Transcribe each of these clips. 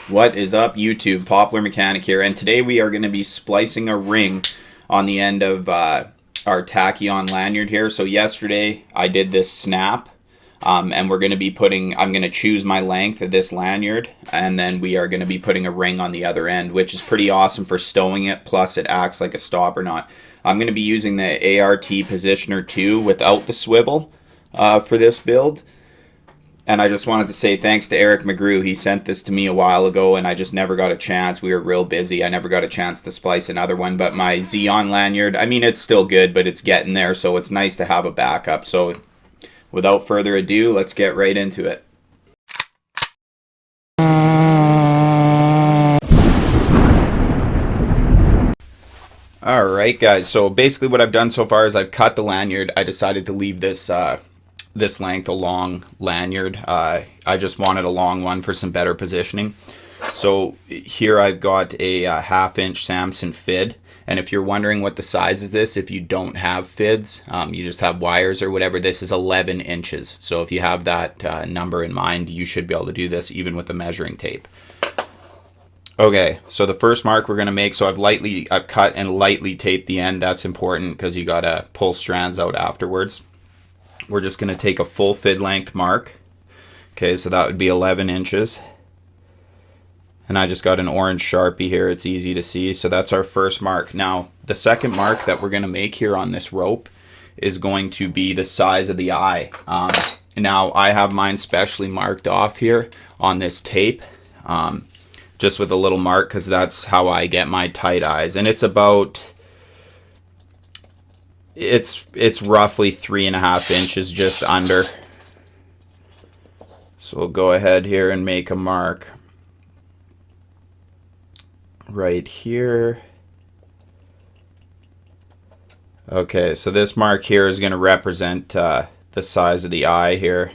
What is up, YouTube? Poplar Mechanic here, and today we are going to be splicing a ring on the end of our Tachyon lanyard here. So yesterday I did this snap, and we're going to be I'm going to choose my length of this lanyard, and then we are going to be putting a ring on the other end, which is pretty awesome for stowing it, plus it acts like a stopper knot. I'm going to be using the ART Positioner 2 without the swivel for this build. And I just wanted to say thanks to Eric McGrew. He sent this to me a while ago, and I just never got a chance. We were real busy. I never got a chance to splice another one. But my Xeon lanyard, I mean, it's still good, but it's getting there, so it's nice to have a backup. So without further ado, let's get right into it. Alright, guys. So basically what I've done so far is I've cut the lanyard. I decided to leave this this length a long lanyard. I just wanted a long one for some better positioning. So here I've got a 1/2-inch Samson fid, and if you're wondering what the size is this, if you don't have fids, you just have wires or whatever, this is 11 inches. So if you have that number in mind, you should be able to do this even with the measuring tape. Okay, so the first mark we're going to make, so I've cut and lightly taped the end. That's important because you got to pull strands out afterwards. We're just going to take a full fid length mark. Okay, so that would be 11 inches. And I just got an orange Sharpie here. It's easy to see. So that's our first mark. Now, the second mark that we're going to make here on this rope is going to be the size of the eye. Now, I have mine specially marked off here on this tape, just with a little mark, because that's how I get my tight eyes. And it's about... It's roughly 3.5 inches, just under. So we'll go ahead here and make a mark right here. Okay, so this mark here is going to represent the size of the eye here.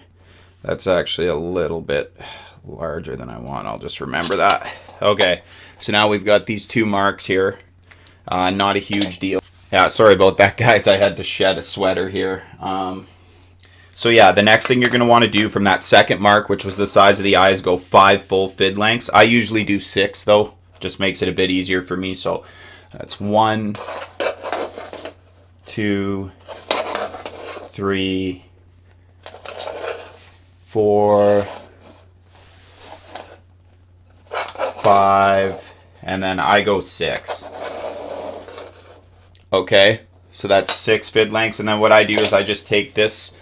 That's actually a little bit larger than I want. I'll just remember that. Okay, so now we've got these two marks here. Not a huge deal. Yeah, sorry about that, guys. I had to shed a sweater here. So yeah, the next thing you're going to want to do from that second mark, which was the size of the eye, is go 5 full fid lengths. I usually do 6, though. Just makes it a bit easier for me. So that's 1, 2, 3, 4, 5, and then I go 6. Okay, so that's 6 fid lengths, and then what I do is I just take this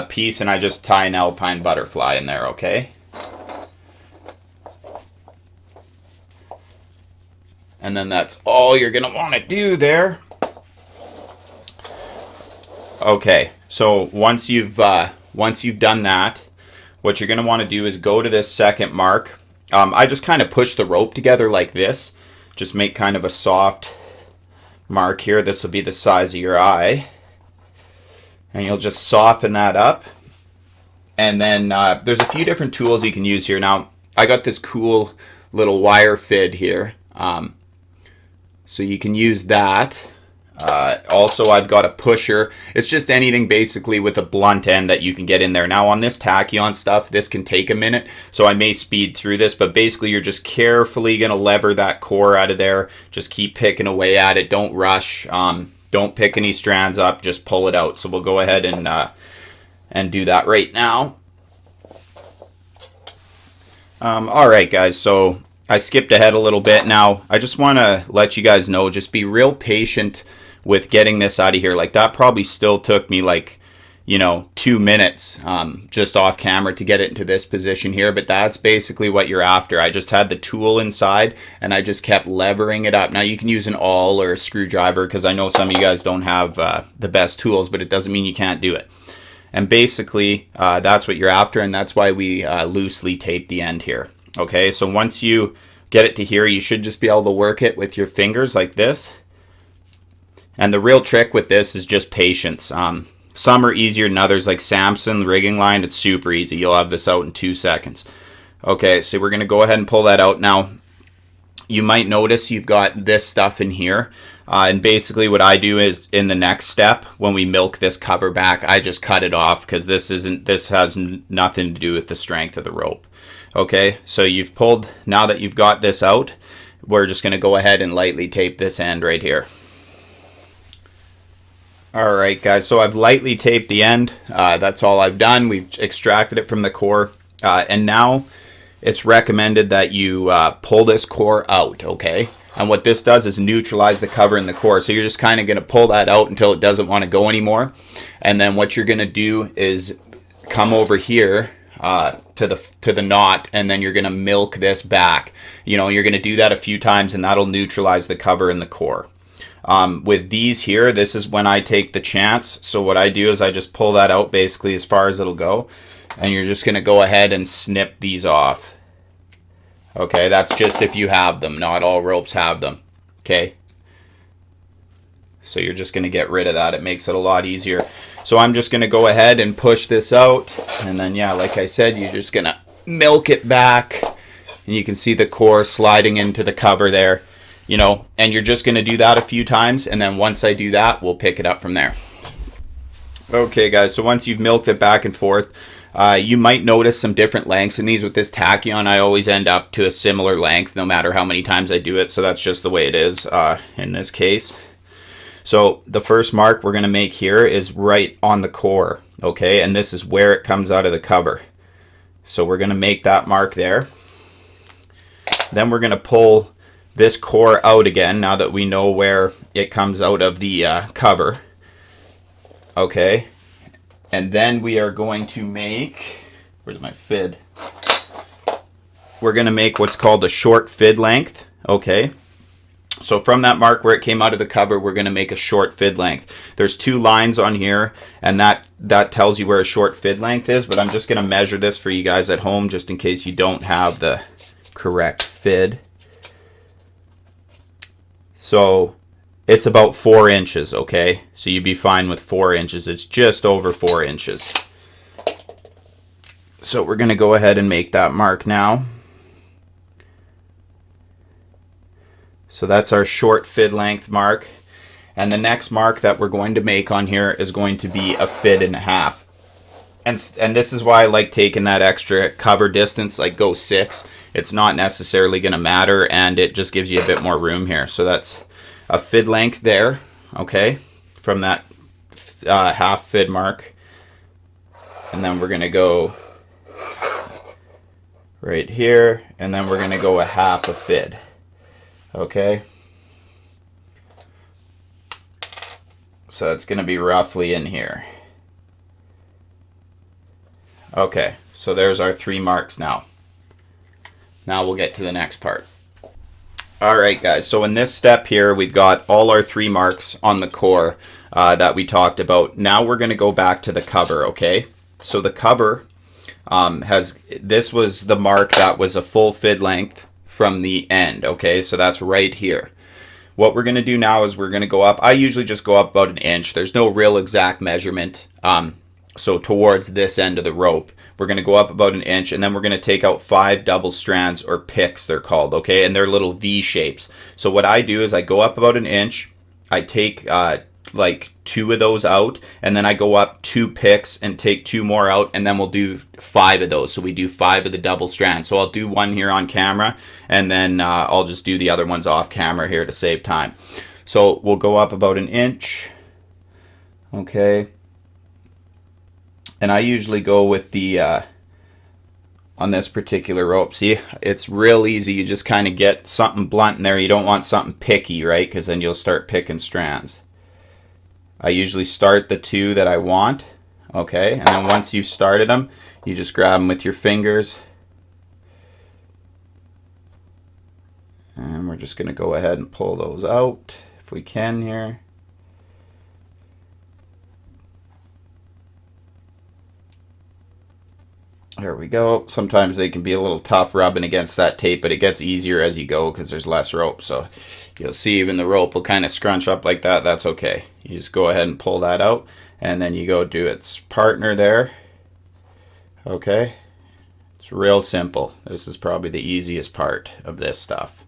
piece and I just tie an alpine butterfly in there, okay? And then that's all you're going to want to do there. Okay, so once you've done that, what you're going to want to do is go to this second mark. I just kind of push the rope together like this, just make kind of a soft mark here. This will be the size of your eye, and you'll just soften that up. And then there's a few different tools you can use here. Now I got this cool little wire fid here, so you can use that. Also, I've got a pusher. It's just anything basically with a blunt end that you can get in there. Now on this Tachyon stuff, this can take a minute, so I may speed through this, but basically you're just carefully going to lever that core out of there. Just keep picking away at it. Don't rush. Don't pick any strands up. Just pull it out. So we'll go ahead and do that right now. Alright, guys, so I skipped ahead a little bit. Now I just want to let you guys know, just be real patient with getting this out of here. Like, that probably still took me like, 2 minutes just off camera to get it into this position here, but that's basically what you're after. I just had the tool inside and I just kept levering it up. Now you can use an awl or a screwdriver, because I know some of you guys don't have the best tools, but it doesn't mean you can't do it. And basically that's what you're after, and that's why we loosely tape the end here. Okay, so once you get it to here, you should just be able to work it with your fingers like this. And the real trick with this is just patience. Some are easier than others, like Samson, the rigging line, it's super easy. You'll have this out in 2 seconds. Okay, so we're going to go ahead and pull that out. Now, you might notice you've got this stuff in here. And basically what I do is in the next step, when we milk this cover back, I just cut it off because this has nothing to do with the strength of the rope. Okay, so you've pulled, now that you've got this out, we're just going to go ahead and lightly tape this end right here. Alright guys, so I've lightly taped the end. That's all I've done. We've extracted it from the core. And now it's recommended that you pull this core out, okay? And what this does is neutralize the cover in the core. So you're just kind of going to pull that out until it doesn't want to go anymore. And then what you're going to do is come over here to the knot, and then you're going to milk this back. You know, you're going to do that a few times, and that'll neutralize the cover in the core. With these here, this is when I take the chance. So what I do is I just pull that out basically as far as it'll go. And you're just going to go ahead and snip these off. Okay, that's just if you have them. Not all ropes have them. Okay. So you're just going to get rid of that. It makes it a lot easier. So I'm just going to go ahead and push this out. And then, yeah, like I said, you're just going to milk it back. And you can see the core sliding into the cover there. You know, and you're just going to do that a few times, and then once I do that, we'll pick it up from there. Okay, guys, so once you've milked it back and forth, you might notice some different lengths in these. With this Tachyon, I always end up to a similar length no matter how many times I do it, so that's just the way it is in this case. So the first mark we're going to make here is right on the core, okay, and this is where it comes out of the cover. So we're going to make that mark there. Then we're going to pull this core out again now that we know where it comes out of the cover. Okay, and then we are going to make, where's my fid? We're going to make what's called a short fid length. Okay, so from that mark where it came out of the cover, we're going to make a short fid length. There's 2 lines on here, and that tells you where a short fid length is, but I'm just going to measure this for you guys at home just in case you don't have the correct fid. So it's about 4 inches, okay? So you'd be fine with 4 inches. It's just over 4 inches. So we're going to go ahead and make that mark now. So that's our short fid length mark. And the next mark that we're going to make on here is going to be a fid and a half. And this is why I like taking that extra cover distance, like go 6. It's not necessarily going to matter, and it just gives you a bit more room here. So that's a fid length there, okay, from that half fid mark. And then we're going to go right here, and then we're going to go a half a fid, okay. So it's going to be roughly in here. Okay, so there's our 3 marks now. Now we'll get to the next part. Alright guys, so in this step here, we've got all our 3 marks on the core that we talked about. Now we're going to go back to the cover, okay? So the cover this was the mark that was a full fid length from the end, okay? So that's right here. What we're going to do now is we're going to go up. I usually just go up about an inch. There's no real exact measurement. So towards this end of the rope, we're going to go up about an inch, and then we're going to take out 5 double strands, or picks they're called, okay? And they're little V shapes. So what I do is I go up about an inch, I take like 2 of those out, and then I go up 2 picks and take 2 more out, and then we'll do 5 of those. So we do 5 of the double strands. So I'll do one here on camera, and then I'll just do the other ones off camera here to save time. So we'll go up about an inch, okay? And I usually go with the, on this particular rope, see, it's real easy. You just kind of get something blunt in there. You don't want something picky, right? Because then you'll start picking strands. I usually start the 2 that I want, okay? And then once you've started them, you just grab them with your fingers. And we're just going to go ahead and pull those out if we can here. There we go. Sometimes they can be a little tough rubbing against that tape, but it gets easier as you go because there's less rope. So you'll see even the rope will kind of scrunch up like that. That's okay. You just go ahead and pull that out, and then you go do its partner there. Okay. It's real simple. This is probably the easiest part of this stuff.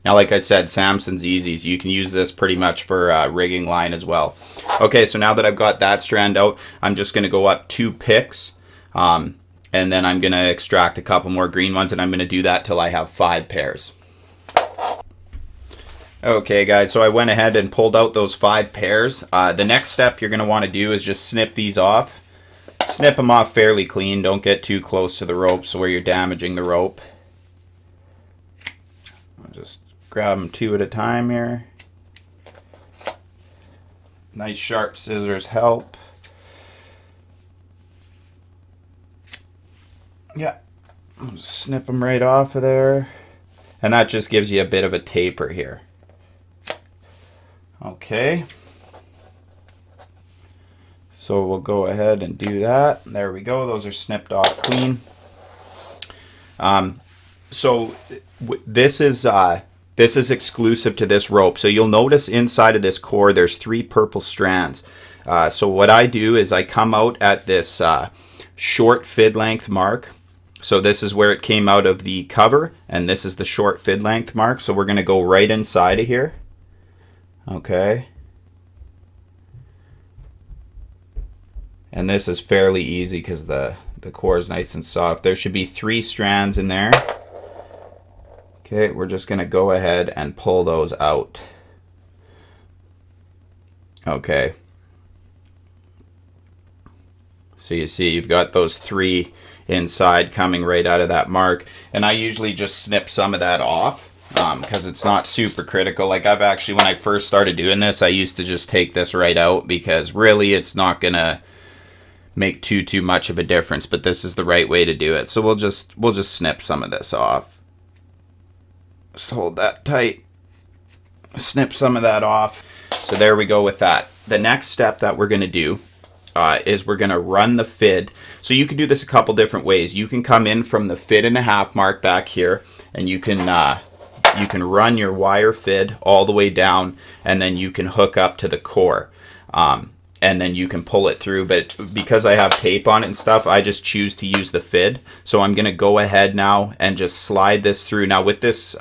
Now, like I said, Samson's easy, so you can use this pretty much for rigging line as well. Okay, so now that I've got that strand out, I'm just going to go up 2 picks. And then I'm going to extract a couple more green ones, and I'm going to do that till I have 5 pairs. Okay guys, so I went ahead and pulled out those 5 pairs. The next step you're going to want to do is just snip these off. Snip them off fairly clean. Don't get too close to the rope so where you're damaging the rope. I'll just grab them 2 at a time here. Nice sharp scissors help. Yeah, just snip them right off of there. And that just gives you a bit of a taper here. Okay. So we'll go ahead and do that. There we go. Those are snipped off clean. This is exclusive to this rope. So you'll notice inside of this core there's 3 purple strands. So what I do is I come out at this short fid length mark. So this is where it came out of the cover, and this is the short fid length mark. So we're going to go right inside of here. Okay. And this is fairly easy because the core is nice and soft. There should be 3 strands in there. Okay, we're just going to go ahead and pull those out. Okay. So you see you've got those 3 inside coming right out of that mark, and I usually just snip some of that off because it's not super critical. Like I've actually, when I first started doing this, I used to just take this right out because really it's not gonna make too much of a difference, but this is the right way to do it. So we'll just snip some of this off. Just hold that tight, snip some of that off. So there we go with that. The next step that we're gonna do is we're going to run the fid. So you can do this a couple different ways. You can come in from the 1.5 mark back here, and you can run your wire fid all the way down, and then you can hook up to the core, and then you can pull it through. But because I have tape on it and stuff, I just choose to use the fid. So I'm going to go ahead now and just slide this through. Now with this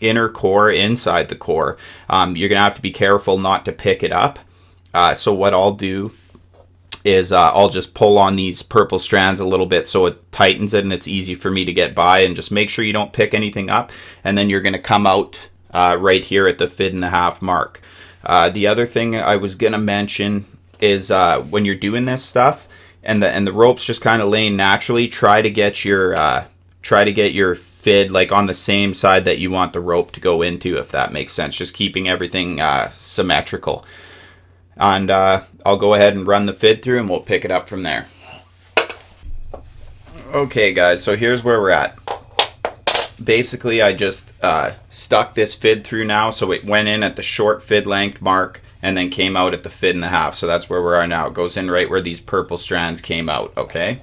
inner core inside the core, you're going to have to be careful not to pick it up. So what I'll do is I'll just pull on these purple strands a little bit so it tightens it and it's easy for me to get by, and just make sure you don't pick anything up, and then you're going to come out right here at the 1.5 mark. The other thing I was going to mention is when you're doing this stuff and the rope's just kind of laying naturally, try to get your fid like on the same side that you want the rope to go into, if that makes sense, just keeping everything symmetrical. And I'll go ahead and run the fid through and we'll pick it up from there. Okay guys, so here's where we're at. Basically I just stuck this fid through now, so it went in at the short fid length mark and then came out at the 1.5. So that's where we are now. It goes in right where these purple strands came out, okay?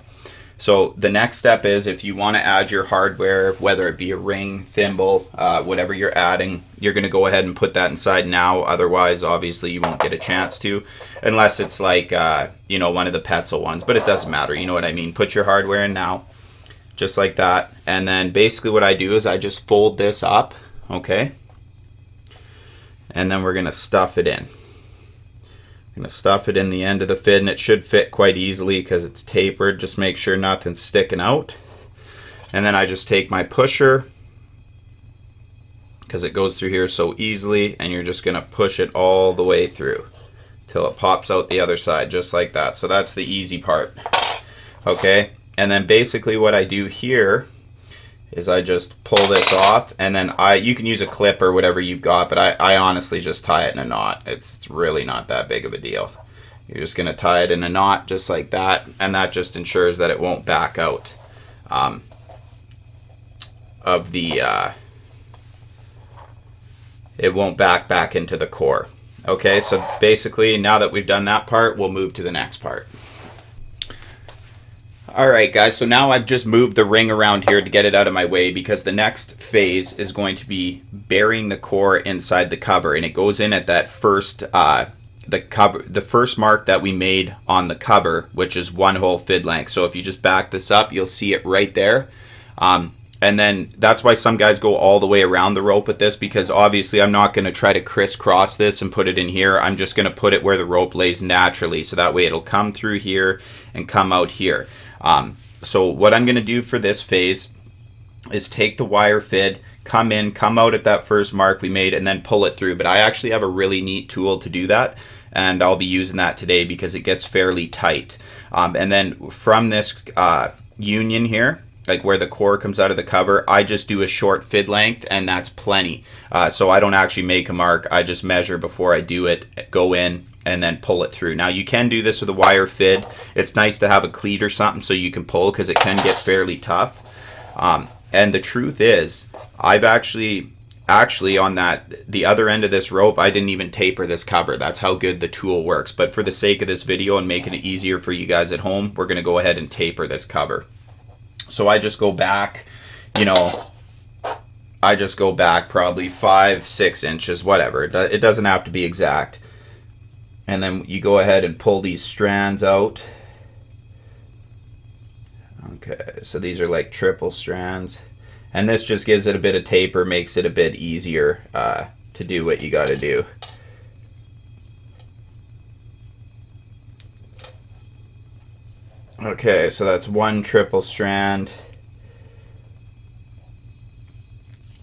So the next step is, if you want to add your hardware, whether it be a ring, thimble, whatever you're adding, you're going to go ahead and put that inside now. Otherwise, obviously, you won't get a chance to, unless it's like, one of the Petzl ones. But it doesn't matter. You know what I mean? Put your hardware in now, just like that. And then basically what I do is I just fold this up, okay? And then we're going to stuff it in. I'm going to stuff it in the end of the fid, and it should fit quite easily because it's tapered. Just make sure nothing's sticking out. And then I just take my pusher, because it goes through here so easily, and you're just going to push it all the way through till it pops out the other side, just like that. So that's the easy part. Okay, and then basically what I do here is I just pull this off, and then you can use a clip or whatever you've got, but I honestly just tie it in a knot. It's really not that big of a deal. You're just going to tie it in a knot just like that, and that just ensures that it won't back out it won't back into the core. Okay, so basically now that we've done that part, we'll move to the next part. Alright guys, so now I've just moved the ring around here to get it out of my way, because the next phase is going to be burying the core inside the cover, and it goes in at that first the first mark that we made on the cover, which is 1 whole fid length. So if you just back this up, you'll see it right there. And then that's why some guys go all the way around the rope with this, because obviously I'm not going to try to crisscross this and put it in here. I'm just going to put it where the rope lays naturally, so that way it'll come through here and come out here. So what I'm going to do for this phase is take the wire fid, come in, come out at that first mark we made, and then pull it through. But I actually have a really neat tool to do that, and I'll be using that today because it gets fairly tight. And then from this union here, like where the core comes out of the cover, I just do a short fid length, and that's plenty. So I don't actually make a mark. I just measure before I do it, go in, and then pull it through. Now you can do this with a wire fid. It's nice to have a cleat or something so you can pull, because it can get fairly tough. And the truth is, I've actually on the other end of this rope, I didn't even taper this cover. That's how good the tool works. But for the sake of this video and making it easier for you guys at home, we're going to go ahead and taper this cover. So I just go back, I just go back probably 5-6 inches, whatever. It doesn't have to be exact. And then you go ahead and pull these strands out. Okay, so these are like triple strands. And this just gives it a bit of taper, makes it a bit easier to do what you got to do. Okay, so that's one triple strand.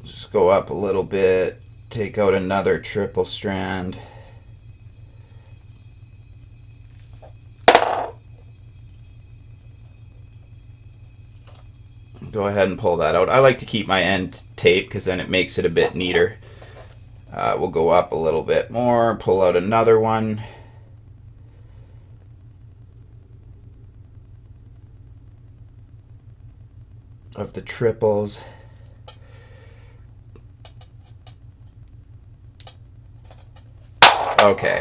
Just go up a little bit, take out another triple strand. Go ahead and pull that out. I like to keep my end taped because then it makes it a bit neater. We'll go up a little bit more, pull out another one. Of the triples. Okay.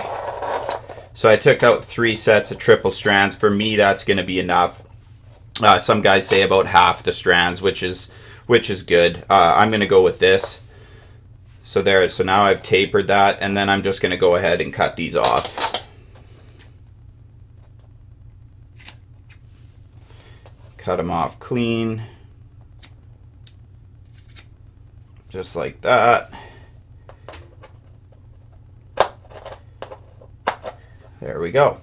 So I took out 3 sets of triple strands. For me, that's going to be enough. Some guys say about half the strands, which is good. I'm going to go with this. So now I've tapered that, and then I'm just going to go ahead and cut these off. Cut them off clean. Just like that. There we go.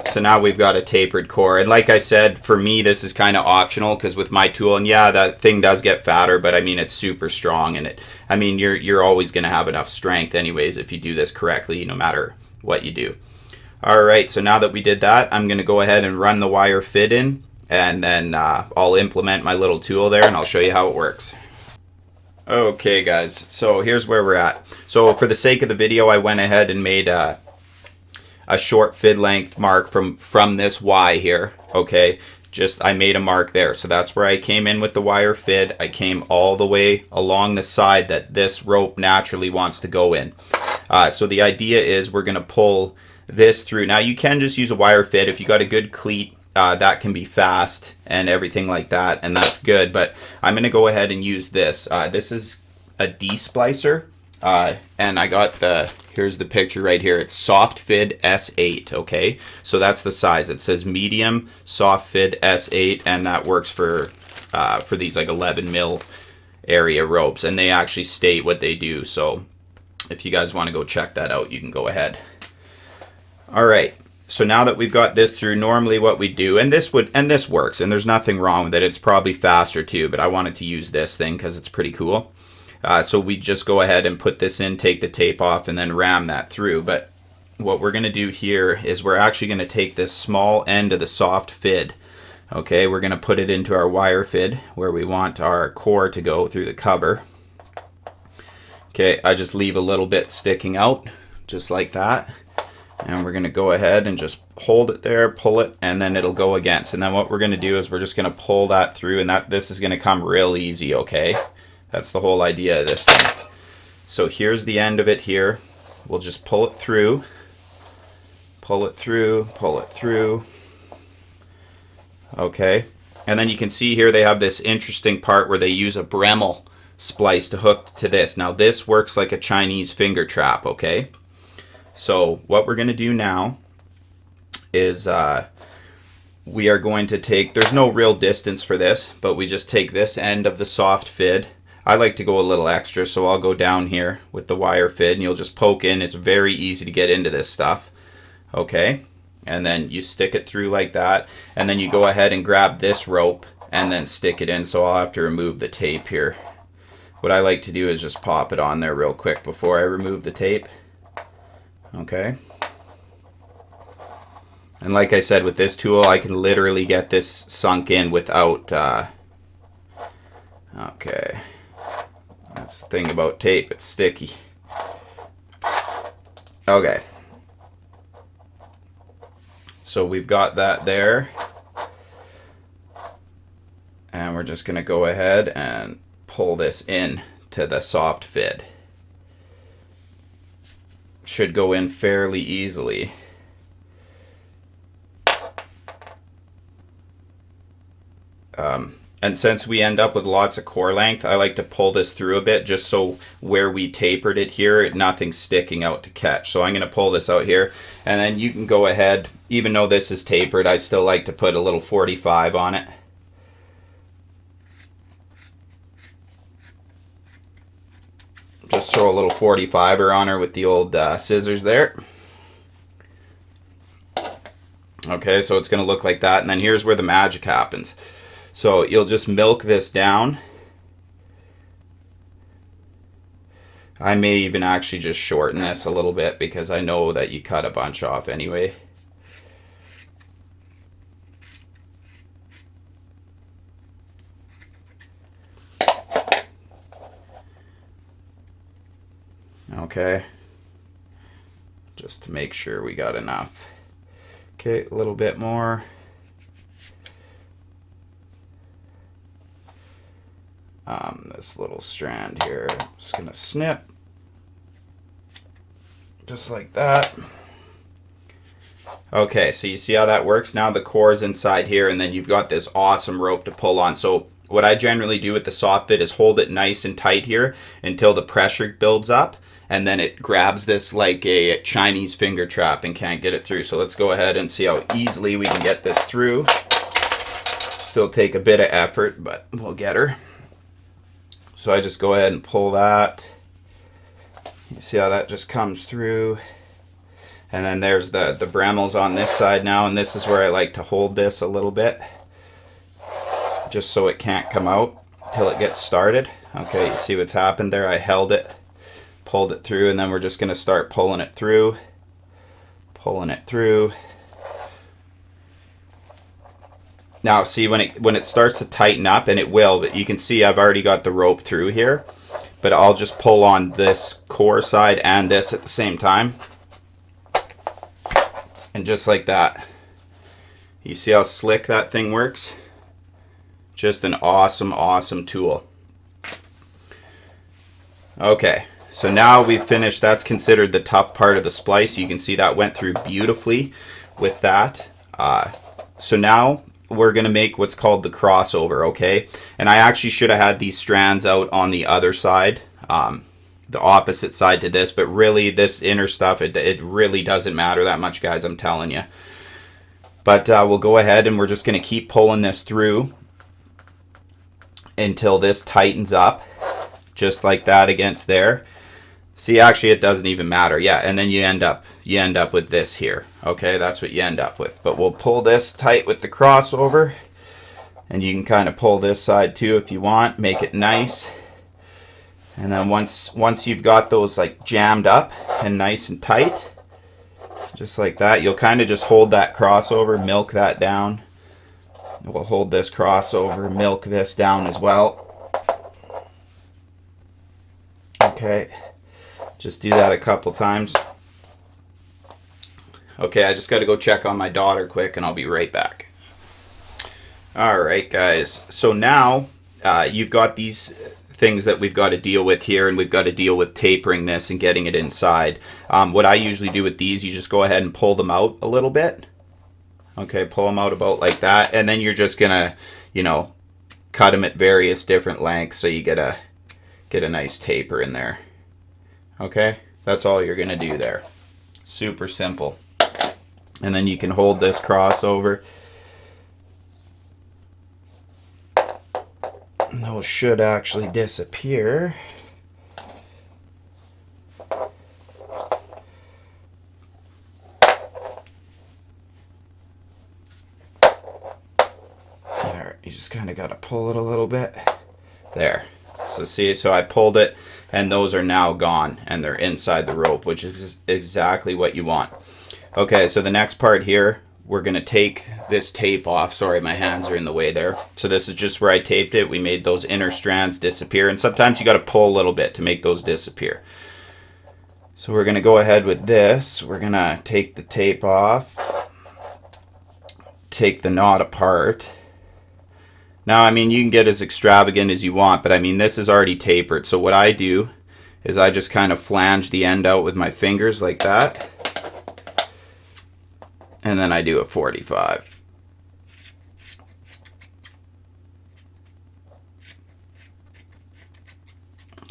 So now we've got a tapered core. And like I said, for me, this is kind of optional because with my tool, and yeah, that thing does get fatter, but I mean, it's super strong. And you're always going to have enough strength anyways if you do this correctly, no matter what you do. All right, so now that we did that, I'm going to go ahead and run the wire fid in, and then I'll implement my little tool there, and I'll show you how it works. Okay guys, so here's where we're at. So for the sake of the video, I went ahead and made a short fid length mark from this Y here. Okay, I made a mark there. So that's where I came in with the wire fid. I came all the way along the side that this rope naturally wants to go in. So the idea is we're going to pull this through. Now you can just use a wire fid if you got a good cleat. That can be fast and everything like that, and that's good, but I'm going to go ahead and use this. This is a d-splicer, and I got here's the picture right here. It's soft fid S8, okay? So that's the size. It says medium soft fid S8, and that works for these like 11 mil area ropes, and they actually state what they do. So if you guys want to go check that out, you can go ahead. All right. So now that we've got this through, normally what we do, and this works, and there's nothing wrong with it. It's probably faster too, but I wanted to use this thing because it's pretty cool. So we just go ahead and put this in, take the tape off, and then ram that through. But what we're going to do here is we're actually going to take this small end of the soft fid. Okay, we're going to put it into our wire fid where we want our core to go through the cover. Okay, I just leave a little bit sticking out, just like that. And we're going to go ahead and just hold it there, pull it, and then it'll go against. And then what we're going to do is we're just going to pull that through, and this is going to come real easy, okay? That's the whole idea of this thing. So here's the end of it here. We'll just pull it through, pull it through, pull it through. Okay? And then you can see here they have this interesting part where they use a Dremel splice to hook to this. Now this works like a Chinese finger trap, okay? So what we're going to do now is we are going to take, there's no real distance for this, but we just take this end of the soft fid. I like to go a little extra, so I'll go down here with the wire fid, and you'll just poke in. It's very easy to get into this stuff. Okay, and then you stick it through like that, and then you go ahead and grab this rope and then stick it in. So I'll have to remove the tape here. What I like to do is just pop it on there real quick before I remove the tape. Okay. And like I said, with this tool, I can literally get this sunk in without... okay. That's the thing about tape. It's sticky. Okay. So we've got that there. And we're just going to go ahead and pull this in to the soft fit. Should go in fairly easily. And since we end up with lots of core length, I like to pull this through a bit just so where we tapered it here, nothing's sticking out to catch. So I'm going to pull this out here, and then you can go ahead, even though this is tapered, I still like to put a little 45 on it. Just throw a little 45er on her with the old scissors there. Okay, so it's going to look like that, and then here's where the magic happens. So you'll just milk this down. I may even actually just shorten this a little bit because I know that you cut a bunch off anyway. Okay. Just to make sure we got enough. Okay, a little bit more. This little strand here, just gonna snip just like that. Okay, so you see how that works? Now the core is inside here, and then you've got this awesome rope to pull on. So what I generally do with the soft fit is hold it nice and tight here until the pressure builds up, and then it grabs this like a Chinese finger trap and can't get it through. So let's go ahead and see how easily we can get this through. Still take a bit of effort, but we'll get her. So I just go ahead and pull that. You see how that just comes through. And then there's the Bremels on this side now, and this is where I like to hold this a little bit, just so it can't come out till it gets started. Okay, you see what's happened there? I held it, pulled it through, and then we're just going to start pulling it through, pulling it through. Now see when it starts to tighten up, and it will, but you can see I've already got the rope through here, but I'll just pull on this core side and this at the same time. And just like that. You see how slick that thing works? Just an awesome, awesome tool. Okay, so now we've finished. That's considered the tough part of the splice. You can see that went through beautifully with that. So now we're going to make what's called the crossover, okay? And I actually should have had these strands out on the other side, the opposite side to this, but really this inner stuff, it really doesn't matter that much, guys, I'm telling you. But we'll go ahead and we're just going to keep pulling this through until this tightens up, just like that against there. See, actually it doesn't even matter. Yeah, and then you end up with this here. Okay, that's what you end up with. But we'll pull this tight with the crossover, and you can kind of pull this side too if you want, make it nice. And then once you've got those like jammed up and nice and tight, just like that, you'll kind of just hold that crossover, milk that down. We'll hold this crossover, milk this down as well. Okay. Just do that a couple times. Okay, I just got to go check on my daughter quick, and I'll be right back. Alright, guys. So now you've got these things that we've got to deal with here, and we've got to deal with tapering this and getting it inside. What I usually do with these, you just go ahead and pull them out a little bit. Okay, pull them out about like that, and then you're just going to, you know, cut them at various different lengths so you get a nice taper in there. Okay, that's all you're gonna do there. Super simple. And then you can hold this crossover. Those should actually disappear. kind of got to pull it a little bit. There. So see, so I pulled it, and those are now gone, and they're inside the rope, which is exactly what you want. Okay, so the next part here, we're going to take this tape off. Sorry, my hands are in the way there. So this is just where I taped it. We made those inner strands disappear, and sometimes you got to pull a little bit to make those disappear. So we're going to go ahead with this. We're going to take the tape off, take the knot apart. Now, I mean, you can get as extravagant as you want, but I mean, this is already tapered. So what I do is I just kind of flange the end out with my fingers like that. And then I do a 45.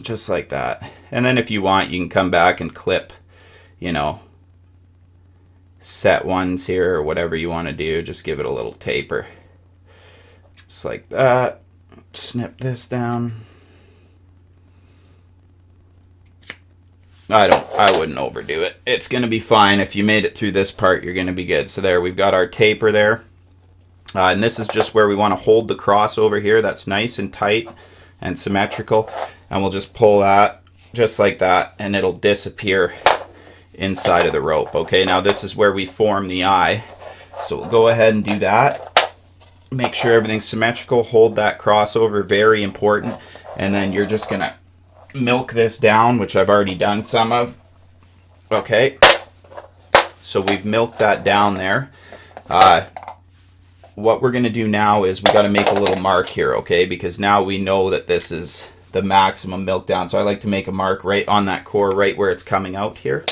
Just like that. And then if you want, you can come back and clip, you know, set ones here or whatever you want to do. Just give it a little taper. Just like that. Snip this down. I wouldn't overdo it. It's going to be fine. If you made it through this part, you're going to be good. So there, we've got our taper there. And this is just where we want to hold the crossover here. That's nice and tight and symmetrical. And we'll just pull that just like that, and it'll disappear inside of the rope. Okay, now this is where we form the eye. So we'll go ahead and do that. Make sure everything's symmetrical. Hold that crossover, very important. And then you're just going to milk this down, which I've already done some of. Okay, so we've milked that down there. What we're going to do now is we got to make a little mark here, okay, because now we know that this is the maximum milk down. So I like to make a mark right on that core, right where it's coming out here.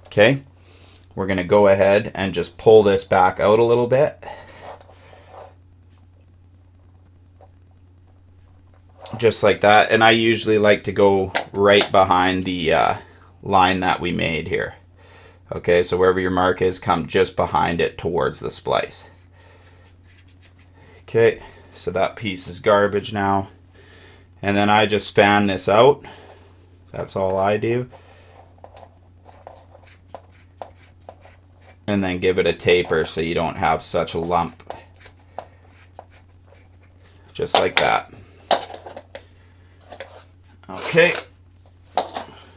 Okay, we're going to go ahead and just pull this back out a little bit. Just like that. And I usually like to go right behind the line that we made here. Okay, so wherever your mark is, come just behind it towards the splice. Okay, so that piece is garbage now. And then I just fan this out. That's all I do. And then give it a taper so you don't have such a lump. Just like that. Okay,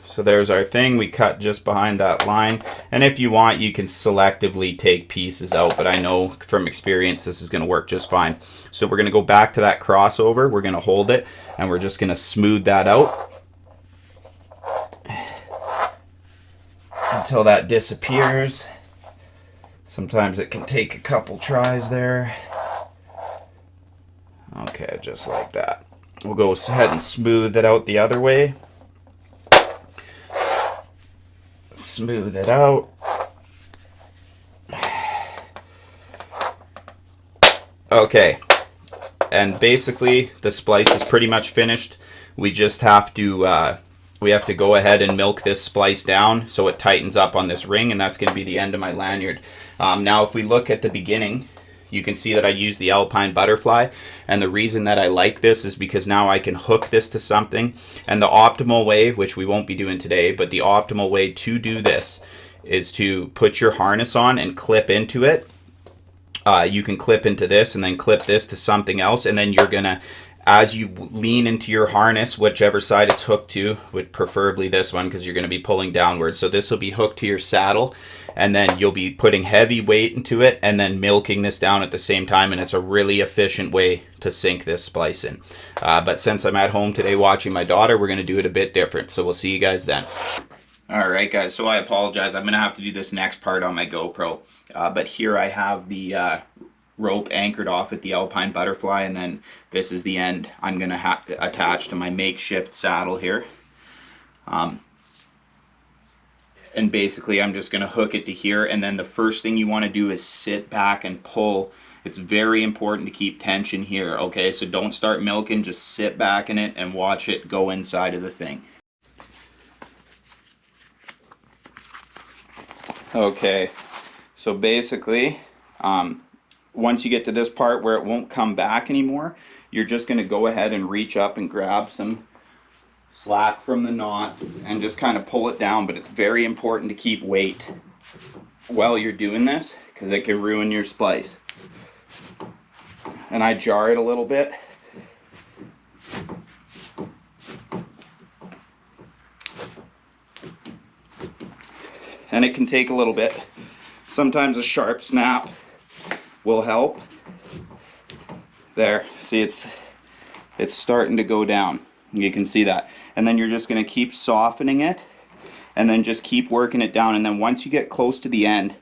so there's our thing. We cut just behind that line, and if you want, you can selectively take pieces out, but I know from experience this is going to work just fine. So we're going to go back to that crossover. We're going to hold it, and we're just going to smooth that out until that disappears. Sometimes it can take a couple tries there. Okay, just like that. We'll go ahead and smooth it out the other way. Smooth it out. Okay. And basically, the splice is pretty much finished. We just have to go ahead and milk this splice down so it tightens up on this ring, and that's going to be the end of my lanyard. Now, if we look at the beginning, you can see that I use the Alpine butterfly, and the reason that I like this is because now I can hook this to something, and the optimal way, which we won't be doing today, but the optimal way to do this is to put your harness on and clip into it. You can clip into this and then clip this to something else, and then you're gonna, as you lean into your harness, whichever side it's hooked to, with preferably this one because you're going to be pulling downwards. So this will be hooked to your saddle, and then you'll be putting heavy weight into it and then milking this down at the same time, and it's a really efficient way to sink this splice in. But since I'm at home today watching my daughter, we're going to do it a bit different. So we'll see you guys then. Alright guys, so I apologize. I'm going to have to do this next part on my GoPro. But here I have the rope anchored off at the Alpine butterfly, and then this is the end I'm going to attach to my makeshift saddle here. And basically I'm just going to hook it to here, and then the first thing you want to do is sit back and pull. It's very important to keep tension here, okay? So don't start milking, just sit back in it and watch it go inside of the thing. Okay, so basically once you get to this part where it won't come back anymore, you're just going to go ahead and reach up and grab some slack from the knot and just kind of pull it down. But it's very important to keep weight while you're doing this because it can ruin your splice. and I jar it a little bit. And it can take a little bit. Sometimes a sharp snap will help. There, see, it's starting to go down. You can see that. And then you're just going to keep softening it, and then just keep working it down. And then once you get close to the end,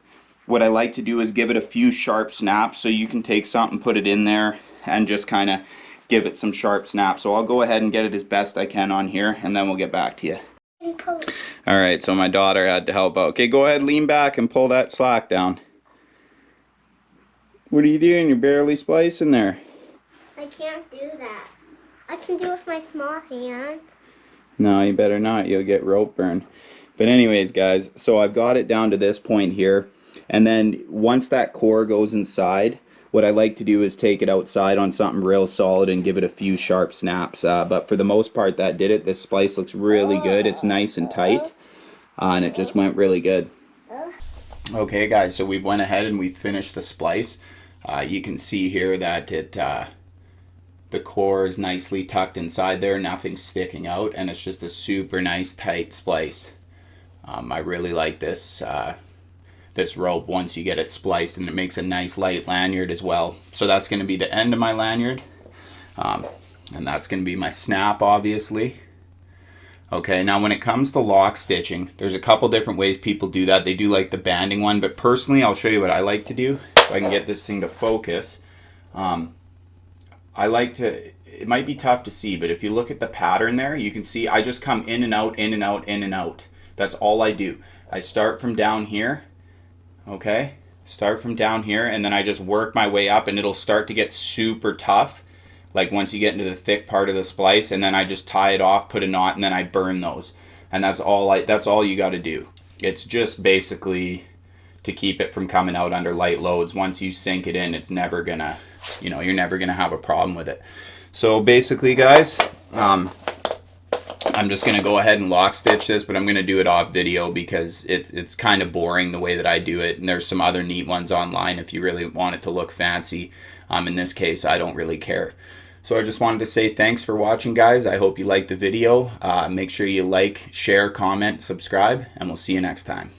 what I like to do is give it a few sharp snaps. So you can take something, put it in there, and just kind of give it some sharp snaps. So I'll go ahead and get it as best I can on here, and then we'll get back to you. Alright, so my daughter had to help out. Okay, go ahead, lean back and pull that slack down. What are you doing? You're barely splicing there. I can't do that. I can do it with my small hands. No, you better not. You'll get rope burn. But anyways, guys, so I've got it down to this point here. And then once that core goes inside, what I like to do is take it outside on something real solid and give it a few sharp snaps. But for the most part, that did it. This splice looks really good. It's nice and tight. And it just went really good. Okay, guys, so we've went ahead and we've finished the splice. You can see here that the core is nicely tucked inside there. Nothing's sticking out. And it's just a super nice, tight splice. I really like this this rope once you get it spliced, and it makes a nice light lanyard as well. So that's going to be the end of my lanyard, and that's going to be my snap, obviously. Okay, now when it comes to lock stitching, there's a couple different ways people do that. They do like the banding one, but personally I'll show you what I like to do if I can get this thing to focus. I like to, it might be tough to see, but if you look at the pattern there, you can see I just come in and out, in and out, in and out. That's all I do. I start from down here. Okay, start from down here, and then I just work my way up, and it'll start to get super tough, like once you get into the thick part of the splice, and then I just tie it off, put a knot, and then I burn those. And that's all you got to do. It's just basically to keep it from coming out under light loads. Once you sink it in, it's never gonna, you're never gonna have a problem with it. So basically, guys, I'm just going to go ahead and lock stitch this, but I'm going to do it off video because it's kind of boring the way that I do it. And there's some other neat ones online if you really want it to look fancy. In this case, I don't really care. So I just wanted to say thanks for watching, guys. I hope you liked the video. Make sure you like, share, comment, subscribe, and we'll see you next time.